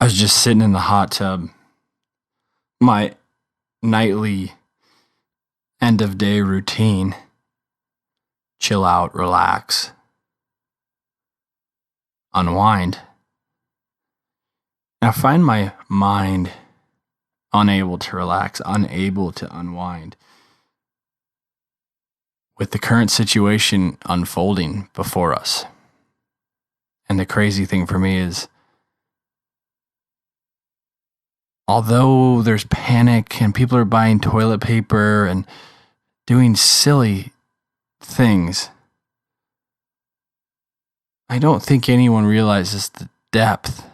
I was just sitting in the hot tub, my nightly end of day routine. Chill out, relax, unwind. And I find my mind unable to relax, unable to unwind with the current situation unfolding before us. And the crazy thing for me is, although there's panic and people are buying toilet paper and doing silly things, I don't think anyone realizes the depth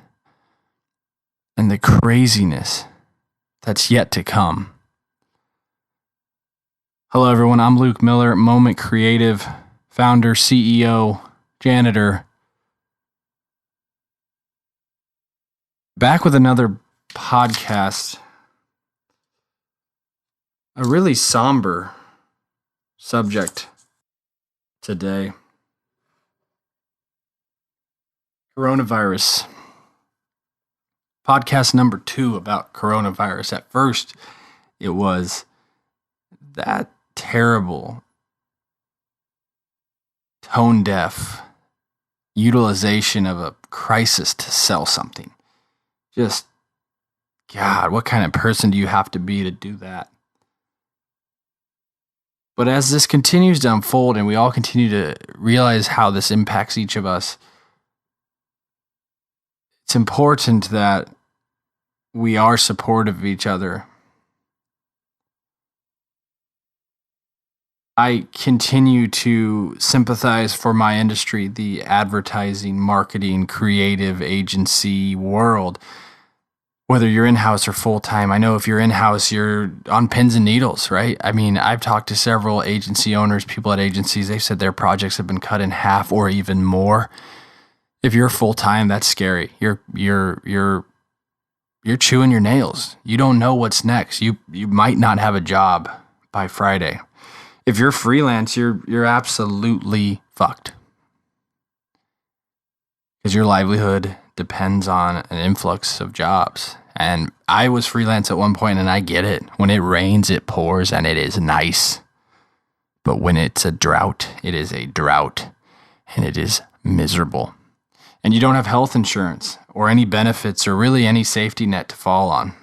and the craziness that's yet to come. Hello, everyone. I'm Luke Miller, Moment Creative, founder, CEO, janitor. Back with another podcast. A really somber subject today. Coronavirus. Podcast number 2 about coronavirus. At first, it was that terrible, tone-deaf utilization of a crisis to sell something. Just, God, what kind of person do you have to be to do that? But as this continues to unfold and we all continue to realize how this impacts each of us, it's important that we are supportive of each other. I continue to sympathize for my industry, the advertising, marketing, creative agency world. Whether you're in-house or full-time, I know if you're in-house, you're on pins and needles, right? I mean, I've talked to several agency owners, people at agencies. They've said their projects have been cut in half or even more. If you're full-time, that's scary. You're chewing your nails. You don't know what's next. You might not have a job by Friday. If you're freelance, you're absolutely fucked. Because your livelihood depends on an influx of jobs. And I was freelance at one point, and I get it. When it rains, it pours, and it is nice. But when it's a drought, it is a drought, and it is miserable. And you don't have health insurance or any benefits or really any safety net to fall on.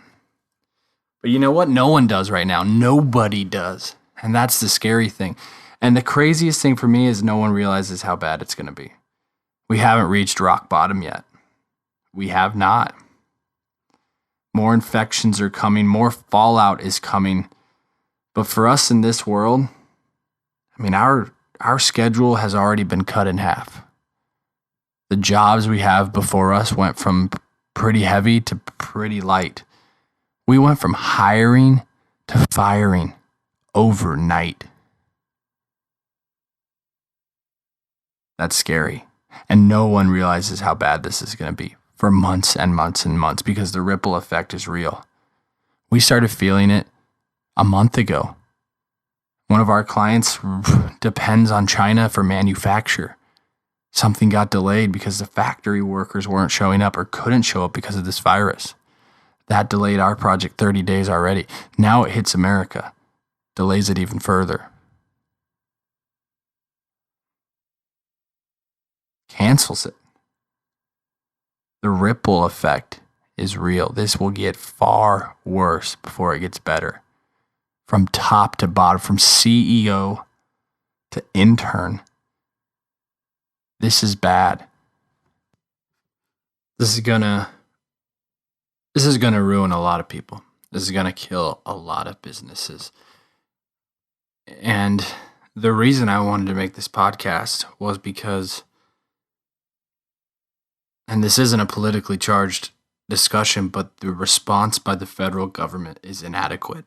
But you know what? No one does right now. Nobody does. And that's the scary thing. And the craziest thing for me is no one realizes how bad it's going to be. We haven't reached rock bottom yet. We have not. More infections are coming. More fallout is coming. But for us in this world, I mean, our schedule has already been cut in half. The jobs we have before us went from pretty heavy to pretty light. We went from hiring to firing overnight. That's scary. And no one realizes how bad this is going to be for months and months and months because the ripple effect is real. We started feeling it a month ago. One of our clients depends on China for manufacture. Something got delayed because the factory workers weren't showing up or couldn't show up because of this virus. That delayed our project 30 days already. Now it hits America, delays it even further. Cancels it. The ripple effect is real. This will get far worse before it gets better. From top to bottom, from CEO to intern. This is bad. This is gonna ruin a lot of people. This is gonna kill a lot of businesses. And the reason I wanted to make this podcast was because, and this isn't a politically charged discussion, but the response by the federal government is inadequate.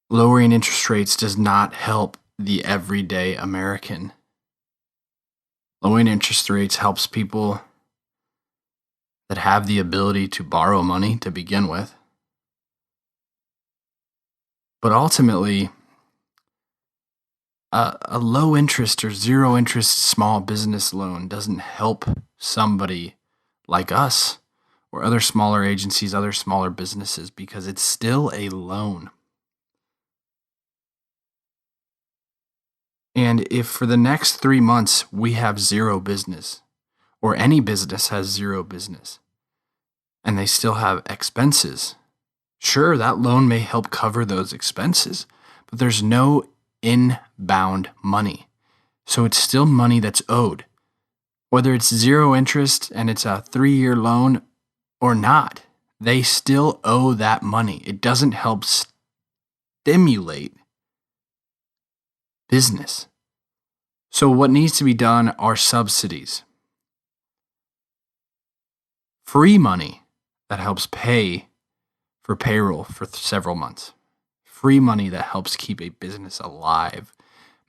Lowering interest rates does not help the everyday American. Lowering interest rates helps people that have the ability to borrow money to begin with. But ultimately, a low interest or zero interest small business loan doesn't help somebody like us or other smaller agencies, other smaller businesses, because it's still a loan. And if for the next 3 months we have zero business, or any business has zero business, and they still have expenses, sure, that loan may help cover those expenses, but there's no inbound money. So it's still money that's owed. Whether it's zero interest and it's a 3-year loan or not, they still owe that money. It doesn't help stimulate business. So what needs to be done are subsidies. Free money that helps pay for payroll for several months. Free money that helps keep a business alive.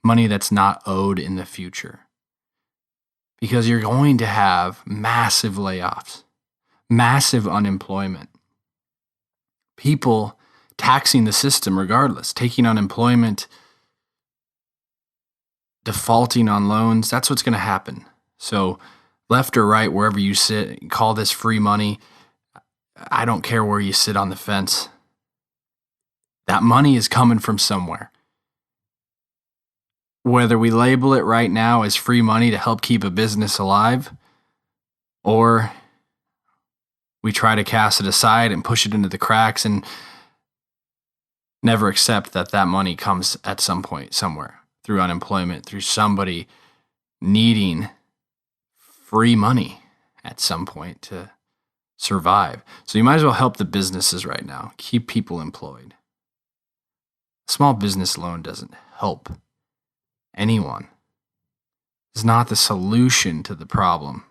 Money that's not owed in the future. Because you're going to have massive layoffs, massive unemployment. People taxing the system regardless, taking unemployment, defaulting on loans. That's what's going to happen. So left or right, wherever you sit, call this free money. I don't care where you sit on the fence. That money is coming from somewhere. Whether we label it right now as free money to help keep a business alive, or we try to cast it aside and push it into the cracks and never accept that that money comes at some point somewhere through unemployment, through somebody needing free money at some point to survive. So you might as well help the businesses right now. Keep people employed. A small business loan doesn't help anyone. It's not the solution to the problem.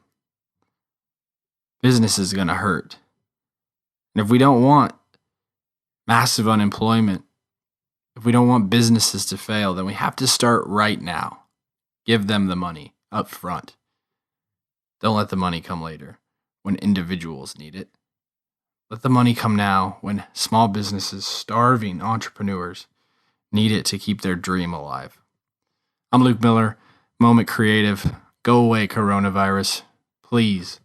Business is going to hurt. And if we don't want massive unemployment, if we don't want businesses to fail, then we have to start right now. Give them the money up front. Don't let the money come later when individuals need it. Let the money come now when small businesses, starving entrepreneurs, need it to keep their dream alive. I'm Luke Miller, Moment Creative. Go away, coronavirus. Please